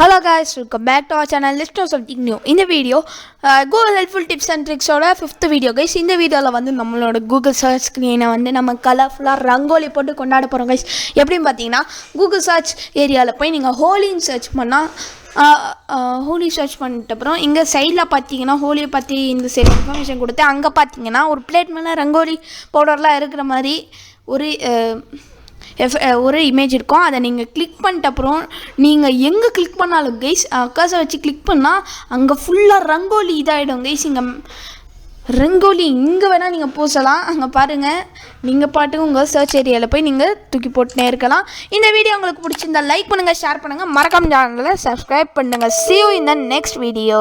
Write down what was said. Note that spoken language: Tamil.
Hello guys, welcome back to our channel. Let's do something new. In the video, Google helpful tips and tricks oda 5th video guys. In the video la vandu nammaloda Google search screen vandu nama colorful rangoli potu kondada porom guys. Eppadi pathina Google search area la poi neenga holy search panna holy search பண்ணிட்ட அப்புறம் இங்க சைடுல பாத்தீங்கன்னா ஹோலி பத்தி இந்த சைடு இன்ஃபர்மேஷன் கொடுத்து அங்க பாத்தீங்கன்னா ஒரு பிளேட் மேல ரங்கோலி பவுடர்லாம் இருக்கிற மாதிரி ஒரு இமேஜ் இருக்கும். அதை நீங்கள் கிளிக் பண்ணிட்ட அப்புறம் நீங்கள் எங்கே கிளிக் பண்ணாலும் கைஸ் கர்சரை வச்சு கிளிக் பண்ணால் அங்கே ஃபுல்லாக ரங்கோலி இதாகிடும் கைஸ். இங்கே ரங்கோலி இங்கே வேணால் நீங்கள் பூசலாம். அங்கே பாருங்கள், நீங்கள் பாட்டுக்கு உங்கள் சர்ச் ஏரியாவில் போய் நீங்கள் தூக்கி போட்டுனே இருக்கலாம். இந்த வீடியோ உங்களுக்கு பிடிச்சிருந்தா லைக் பண்ணுங்கள், ஷேர் பண்ணுங்கள், மறக்காம சேனலில் சப்ஸ்கிரைப் பண்ணுங்கள். See you in the next video.